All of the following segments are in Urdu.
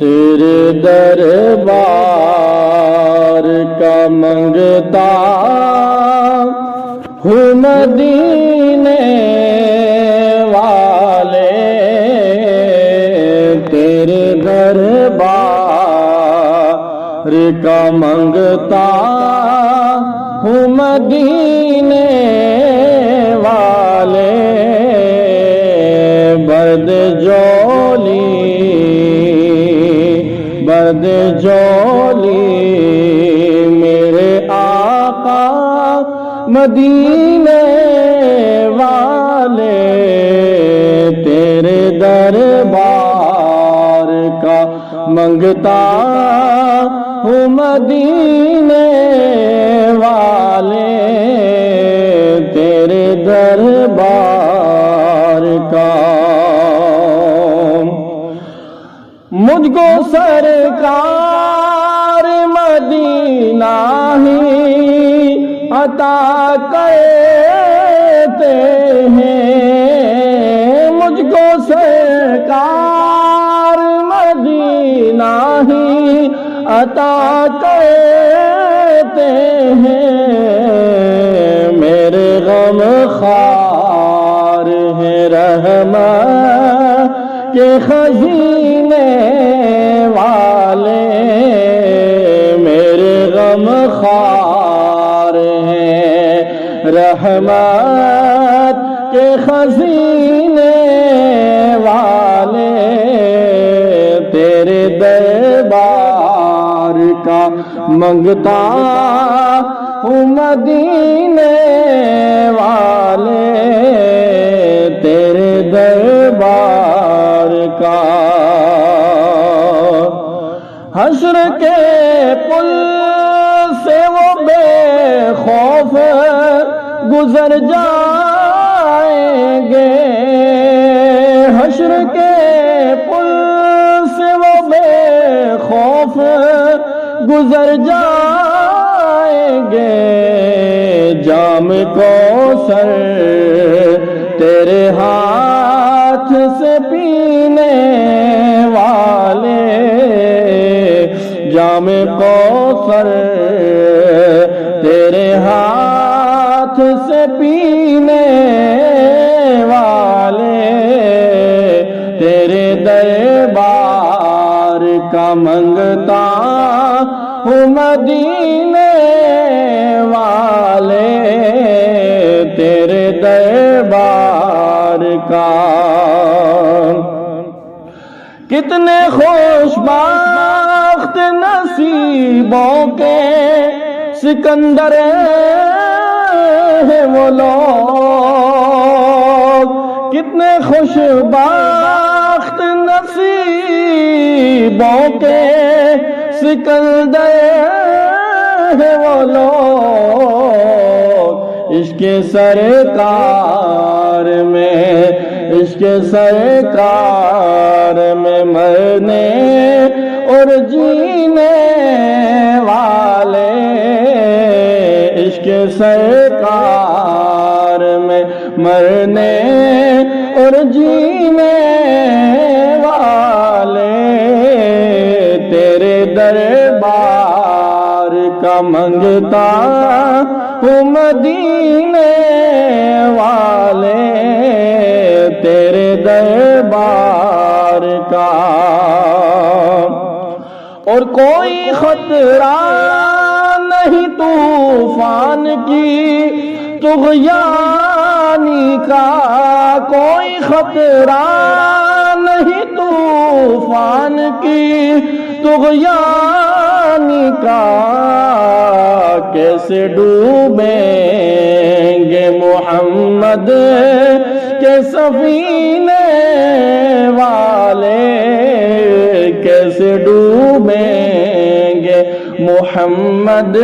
تیرے دربار کا منگتا ہوں مدینے والے، تیرے دربار کا منگتا ہوں مدینے والے، برد جولی میرے آقا مدینے والے، تیرے دربار کا منگتا ہوں مدینے والے، تیرے دربار کا۔ مجھ کو سرکار مدینہ ہی عطا کرتے ہیں، مجھ کو سرکار مدینہ ہی عطا کرتے ہیں، میرے غم خوار ہیں رحمت کے خزینے والے، میرے غم خوار ہیں رحمت کے خزینے والے، تیرے دربار کا منگتا ہوں مدینے والے، تیرے دربار کا۔ حشر کے پل سے وہ بے خوف گزر جائیں گے، حشر کے پل سے وہ بے خوف گزر جائیں گے، جام کوثر تیرے ہاتھ سے پینے والے، جام کوثر تیرے ہاتھ سے پینے والے، تیرے دربار کا منگتا ہوں مدینے والے، تیرے دربار کا۔ کتنے خوش بخت نصیبوں کے سکندر ہیں وہ لوگ، کتنے خوش بخت نصیبوں کے سکندر ہیں وہ لوگ، عشق سرکار میں، عشق سرکار میں مرنے اور جینے والے، عشق سرکار میں مرنے اور جینے والے، تیرے دربار کا منگتا ہوں مدینے والے، تیرے دربار کا۔ اور کوئی خطرہ نہیں طوفان کی طغیانی کا، کوئی خطرہ نہیں طوفان کی طغیانی کا، کیسے ڈوبیں گے محمد کے سفینے والے، کیسے ڈوبیں گے محمد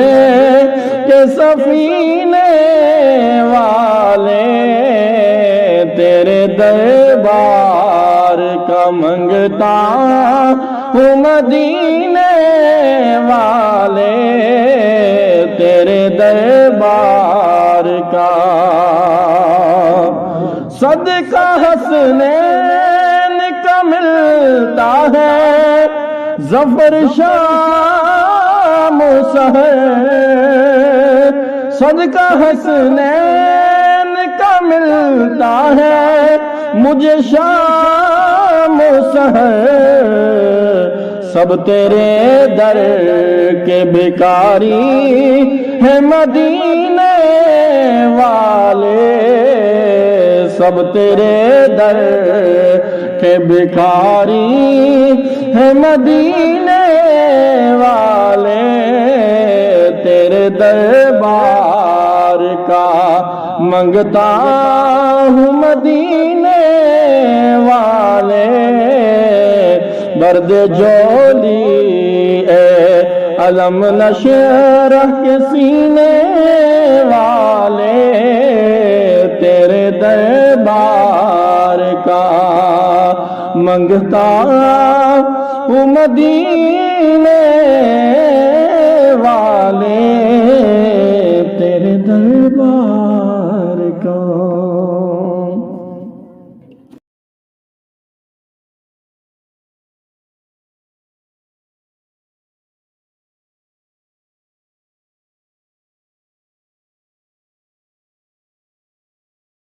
کے سفینے والے، تیرے دربار کا منگتا ہوں مدینے والے، تیرے دربار کا۔ صدقہ حسنین کا ملتا ہے ظفر شام و سحر صدقہ حسنین کا ملتا ہے مجھے شام و سحر سب تیرے در کے بھکاری ہے مدینے والے سب تیرے در کے بھکاری ہے مدینے والے تیرے دربار کا منگتا ہوں مدینے والے برد جولی اے علم نشرح کے سینے والے تیرے دربار کا منگتا ہوں مدینے